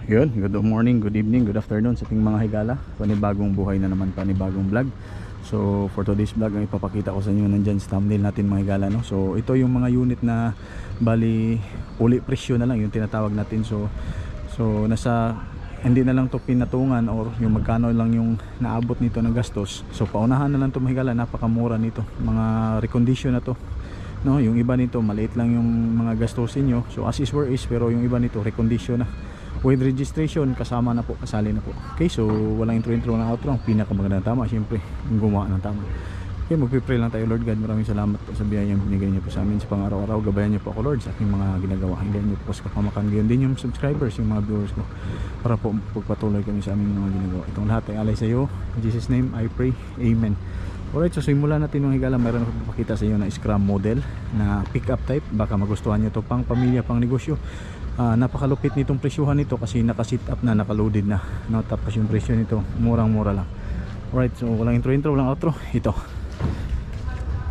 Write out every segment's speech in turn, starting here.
Yun, good morning, good evening, good afternoon sa ating mga higala. Panibagong buhay na naman, panibagong vlog. So for today's vlog, ang ipapakita ko sa inyo nandyan sa thumbnail natin mga higala, no? So ito yung mga unit na bali uli presyo na lang yung tinatawag natin. So nasa hindi na lang to pinatungan or yung magkano lang yung naabot nito ng gastos. So paunahan na lang to mga higala, napakamura nito. Mga recondition na to, no? Yung iba nito maliit lang yung mga gastusin nyo, so as is where is, pero yung iba nito recondition na with registration, kasama na po, kasali na po. Okay, so walang intro, walang outro. Ang pinakamagandang tama, syempre yung gumawa ng tama. Okay, magpipray lang tayo. Lord God, maraming salamat po sa biyayang binigay niyo po sa amin sa pang-araw-araw. Gabayan niyo po ako, Lord, sa aking mga ginagawa. Hinggan niyo po sa kapamakan. Gayon din yung subscribers, yung mga viewers ko, para po pagpatuloy kami sa aming mga ginagawa. Itong lahat ay alay sa iyo. In Jesus name I pray, amen. Alright, so simulan natin mga higala. Mayroon ako papakita sa inyo na scrum model na pick up type. Baka magustuhan nyo to, pang pamilya, pang negosyo. Napakalupit nitong presyuhan nito kasi naka-sit up na, naka-loaded na, no? Tapos yung presyo nito murang mura lang. Alright, so walang intro, walang outro. Ito,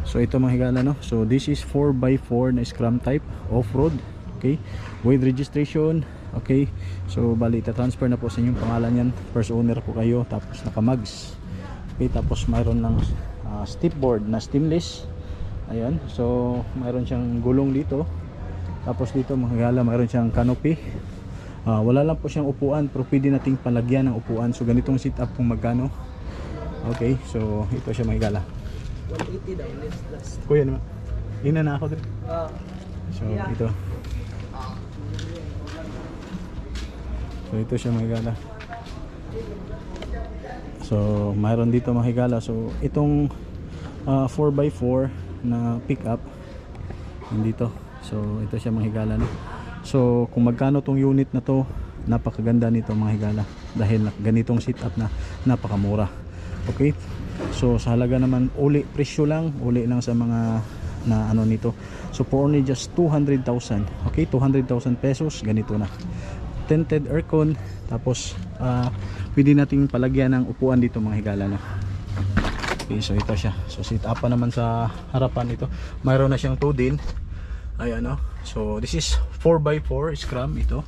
so ito mga higala, no? So this is 4x4 na scrum type off-road. Okay, with registration. Okay, so bali transfer na po sa inyong pangalan yan. First owner po kayo, tapos naka-mags. Okay, tapos mayroon lang step board na stemless. Ayan, so mayroon siyang gulong dito. Tapos dito mga higala, mayroon siyang canopy. Wala lang po siyang upuan, pero pwede nating palagyan ng upuan. So ganitong sit up kung magkano. Okay, so ito siya mga higala. 180 daw, last. Kuya naman, ina na ako din. So ito, so ito siya mga higala. So mayroon dito mga higala. So itong 4x4 na pick up nandito. So ito siya mga higala, no? So kung magkano tong unit na to, napakaganda nito mga higala, dahil ganitong sit up na napakamura. Okay, so sa halaga naman, uli presyo lang, uli lang sa mga na ano nito. So for only just 200,000. Okay, 200,000 pesos, ganito na. Tinted aircon, tapos pwede nating palagyan ng upuan dito mga higala, no? Okay, so ito siya. So sit up pa naman sa harapan ito. Mayroon na siyang 2 din. Ayan, no? So this is 4x4 scrum ito.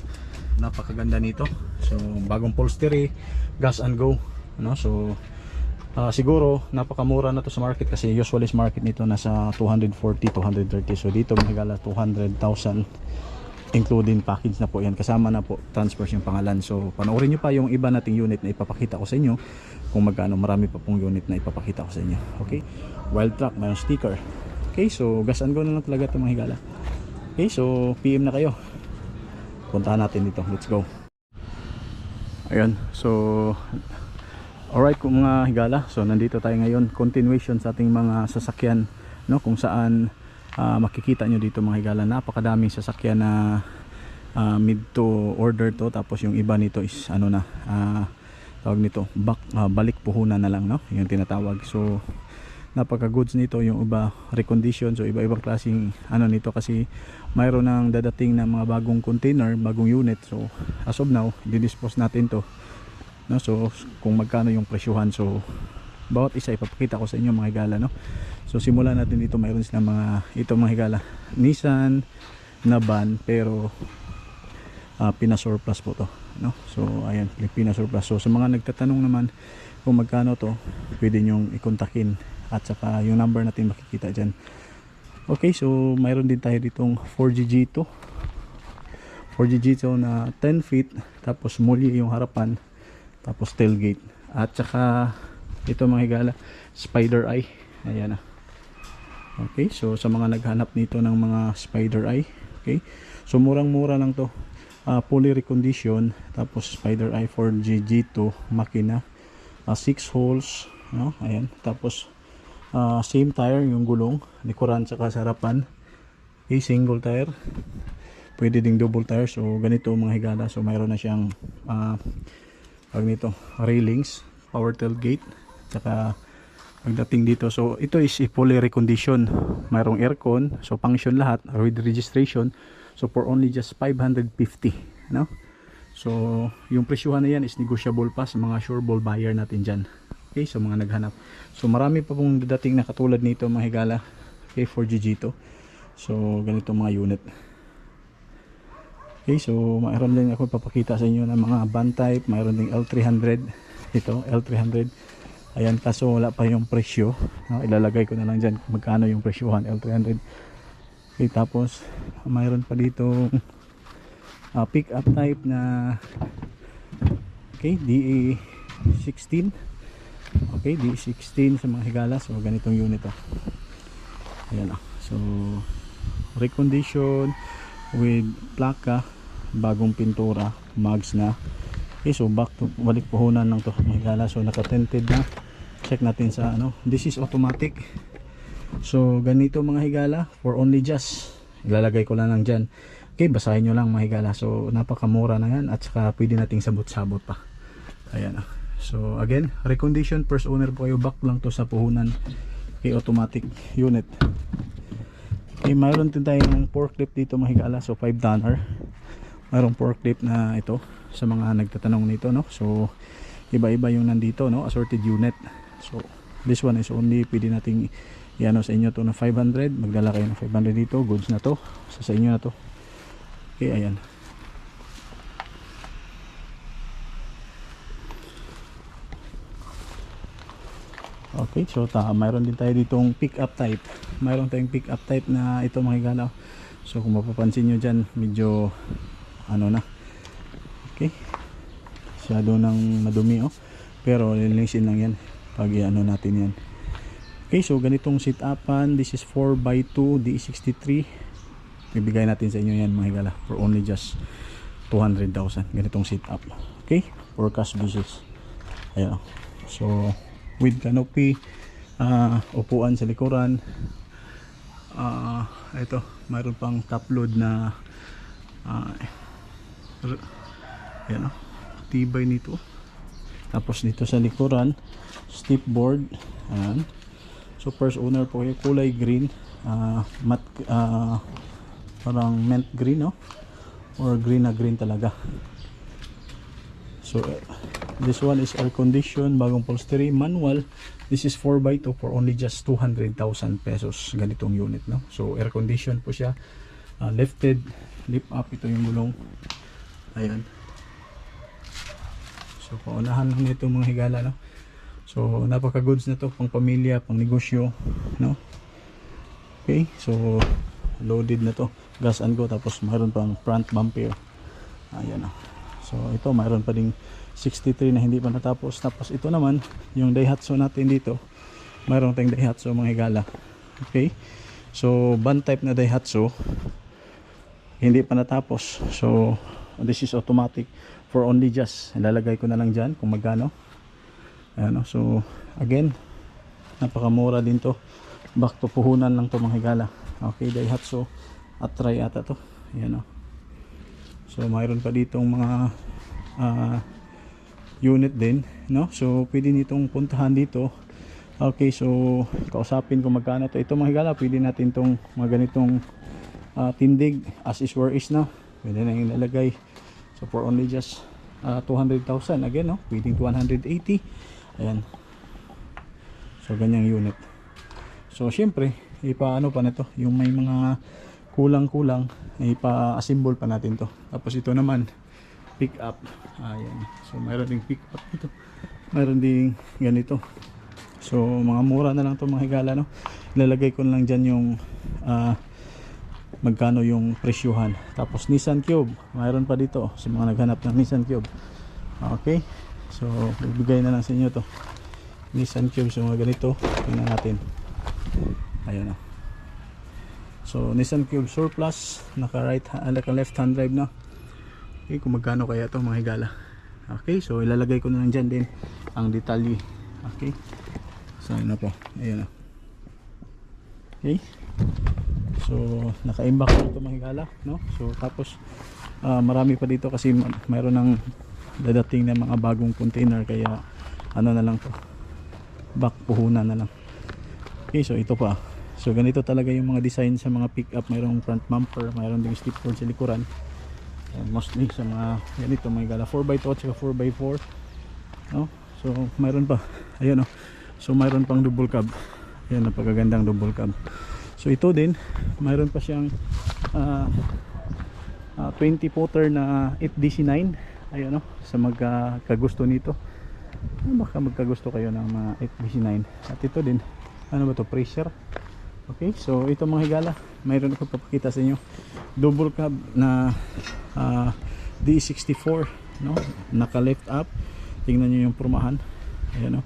Napakaganda nito. So bagong upholstery, gas and go, no? So siguro napakamura na to sa market, kasi usually sa market nito nasa 240, 230. So dito mahigala 200,000 including package na po yan. Kasama na po transfer yung pangalan. So panoorin nyo pa yung iba nating unit na ipapakita ko sa inyo kung magkano. Marami pa pong unit na ipapakita ko sa inyo. Okay, wild truck, mayroong sticker. Okay, so gas and go na lang talaga ito mga higala. Okay, so PM na kayo, puntahan natin dito. Let's go. Ayun, so alright kung mga higala, so nandito tayo ngayon, continuation sa ating mga sasakyan, no? Kung saan makikita nyo dito mga higala, napakadaming sasakyan na mid to order to. Tapos yung iba nito is ano na, tawag nito balik puhunan na lang, no? Yung tinatawag. So napaka goods nito, yung iba recondition. So iba-ibang klaseng ano nito, kasi mayroon nang dadating na mga bagong container, bagong unit. So as of now, di-dispose natin to, no? So kung magkano yung presyuhan, so bawat isa ipapakita ko sa inyo mga higala, no? So simulan natin dito. Mayroon silang mga, ito mga higala, Nissan na van, pero pina-surplus po to, no? So ayan, pina-surplus. So sa mga nagtatanong naman kung magkano to, pwede nyong ikontakin, at saka yung number natin makikita dyan. Okay, so mayroon din tayo ditong 4GG2 na 10 feet, tapos muli yung harapan, tapos tailgate, at saka ito mga higala, spider eye. Ayan na. Okay, so sa mga naghanap nito ng mga spider eye, okay, so murang mura lang to. Fully recondition, tapos spider eye 4GG2 makina, 6 holes, no? Ayan, tapos same tire yung gulong, likuran saka sa harapan. Okay, single tire, pwede ding double tire. So ganito mga higala. So mayroon na siyang pag nito railings, power tailgate, saka pagdating dito, so ito is fully recondition, mayroong aircon, so function lahat with registration. So for only just 550, no? So yung presyuhan na yan is negotiable pa sa mga sure ball buyer natin dyan. Okay, so mga naghanap. So marami pa pong dadating na katulad nito mga higala. Okay, 4GG to. So ganito mga unit. Okay, so mayroon din ako papakita sa inyo ng mga van type. Mayroon ding L300. Ito, L300. Ayan, kaso wala pa yung presyo. No, ilalagay ko na lang dyan kung magkano yung presyohan L300. Okay, tapos mayroon pa dito pick up type na okay, DA16. Okay, DA16 sa mga higala. So ganitong unit to. Ayan, so recondition with plaka, bagong pintura, mags na. Okay, so balik puhunan ng to mga higala. So naka-tinted na. Check natin sa ano. This is automatic. So ganito mga higala, for only just ilalagay ko lang dyan. Okay, basahin nyo lang mga higala. So napakamura na yan, at saka pwede nating sabot-sabot pa. Ayan. So again, recondition, first owner po kayo, back lang to sa puhunan. Okay, automatic unit. Okay, mayroon din tayong forklift dito mga higala. So $5. Mayroong forklift na ito sa mga nagtatanong nito, no. So iba-iba yung nandito, no, assorted unit. So this one is only pwede nating iano sa inyo to na 500. Magdala kayo ng 500 dito, goods na to. So sa inyo na to. Okay, ayan. Okay, so mayroon din tayo ditong pick up type. Mayroon tayong pick up type na ito mga higala. So kung mapapansin nyo dyan, medyo ano na. Okay, masyado nang madumi, oh. Pero lilinisin lang yan pag i-ano natin yan. Okay, so ganitong sit upan. This is 4x2 D63. Bibigay natin sa inyo yan mga higala for only just 200,000. Ganitong sit up. Okay, for cash basis. Ayan, so with canopy, upuan sa likuran. Ito, mayroon pang top load na yan, tibay nito. Tapos dito sa likuran, step board. Ayan. So first owner po yung kulay green, matte, parang mint green, no? Or green na green talaga. So this one is air condition, bagong upholstery, manual. This is 4x2 for only just 200,000 pesos. Ganitong unit, no? So air condition po siya, lifted, lift up. Ito yung gulong. Ayan. So paunahan lang nito mga higala, no? So napaka goods na to, pang pamilya, pang negosyo, no? Okay, so loaded na to, gas and go. Tapos mayroon pang front bumper. Ayan, no? So ito mayroon pa ding 63 na hindi pa natapos. Tapos ito naman yung Daihatsu natin dito. Mayroon tayong Daihatsu mga higala. Okay, so van type na Daihatsu, hindi pa natapos. So this is automatic for only just, ilalagay ko na lang dyan kung magkano. Ayan, so again, napakamura din to. Back to puhunan lang to mga higala. Okay, Daihatsu at try ata to. Ayan, so mayroon pa ditong mga unit din, no? So pwede nitong puntahan dito. Okay, so kausapin kung magkano to. Ito mga higala, pwede natin tong mga ganitong tindig, as is where is na. Pwede na yung ilalagay. So for only just 200,000 again, no? Pwedeng 180. Ayan. So ganyang unit. So syempre, ipaano pa na to, yung may mga kulang-kulang, ipa-assemble pa natin to. Tapos ito naman, pick up. Ayan. So mayroon ding pick up ito. Mayroon ding ganito. So mga mura na lang to mga higala, no? Ilalagay ko lang dyan yung magkano yung presyuhan. Tapos Nissan Cube, mayroon pa dito sa mga naghanap ng Nissan Cube. Okay, so bibigay na lang sa inyo to, Nissan Cube. So mga ganito, tingnan natin. Ayan, na. So Nissan Cube surplus, naka left hand drive na. Okay, kung magkano kaya to mga higala. Okay, so ilalagay ko na lang dyan din ang detalye. Okay, so ano po, ayan na. Okay, so naka-imbak na ito mga higala, no? So tapos marami pa dito kasi mayroon ng dadating na mga bagong container, kaya ano na lang to, back puhunan na lang. Okay, so ito pa. So ganito talaga yung mga design sa mga pick up. Mayroong front bumper, mayroon ding step board sa likuran. Mostly sa mga ganito mga higala, 4x2 at 4x4, no? So mayroon pa, ayun, no? So mayroon pang double cab. Ayan, napakagandang double cab. So ito din, mayroon pa siyang 20 footer na FDC9. Ayun, no, sa magkagusto nito, baka magkagusto kayo ng mga FDC9. At ito din, ano ba to, pressure. Okay, so ito mga higala, mayroon ako papakita sa inyo, double cab na D64, no, naka lift up. Tingnan nyo yung pormahan. Ayan, no.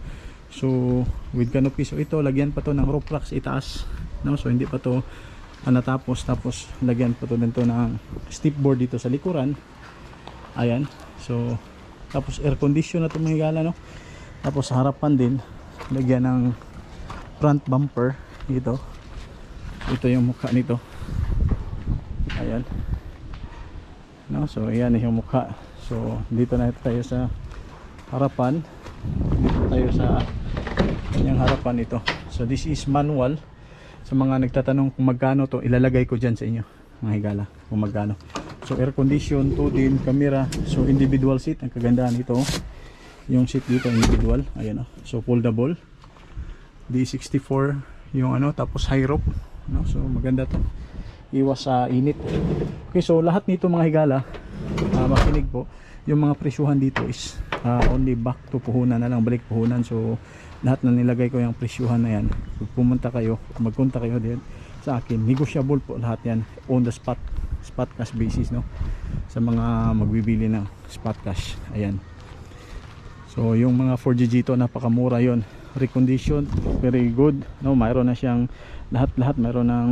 So with canopy, so ito lagyan pa to ng roof racks itaas, no, so hindi pa to natapos, tapos lagyan pa to dito ng step board dito sa likuran. Ayan, so tapos air condition na to mga higala, no. Tapos sa harapan din lagyan ng front bumper dito. Ito yung mukha nito. Ayan, no, so ayan yung mukha. So dito na tayo sa harapan, dito tayo sa kanyang harapan ito. So this is manual. Sa mga nagtatanong kung magkano to, ilalagay ko dyan sa inyo mga higala kung magkano. So air condition to din, camera. So individual seat, ang kagandahan nito, yung seat dito individual. Ayan, so foldable, D64 yung ano, tapos high rope, no? So maganda to, iwas sa init. Okay, so lahat nito mga higala, makinig po, yung mga presyuhan dito is only back to puhunan na lang, balik puhunan. So lahat na nilagay ko yung presyuhan na yan. Kung pumunta kayo, magpunta kayo din sa akin, negotiable po lahat yan, on the spot cash basis, no, sa mga magbibili ng spot cash. Ayan, so yung mga 4GG to, napakamura yon, recondition, very good, no. Mayroon na siyang lahat, mayroon ng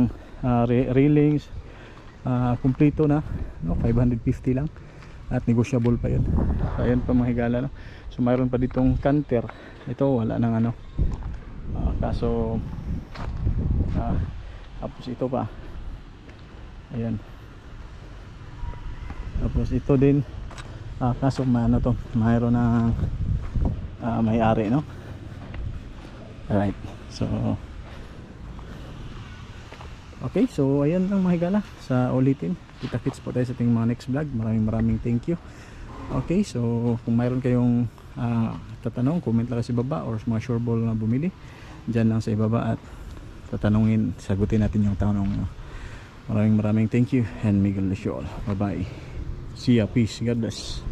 railings, kompleto na, no, 550 lang at negotiable pa yun. So ayan pa mga higala, no. So mayroon pa ditong canter, ito wala nang ano, kaso tapos ito pa, ayan, tapos ito din, kaso ano to, mayroon ng may-ari, no. Alright, so okay, so ayan lang mga higala, sa ulitin, kita-kits po tayo sa ating mga next vlog. Maraming thank you. Okay, so kung mayroon kayong tatanong, comment lang sa baba, or mga sure ball na bumili, dyan lang sa ibaba at tatanungin, sagutin natin yung tanong. Maraming thank you, and may God bless you all. Bye bye, see ya, peace, God bless.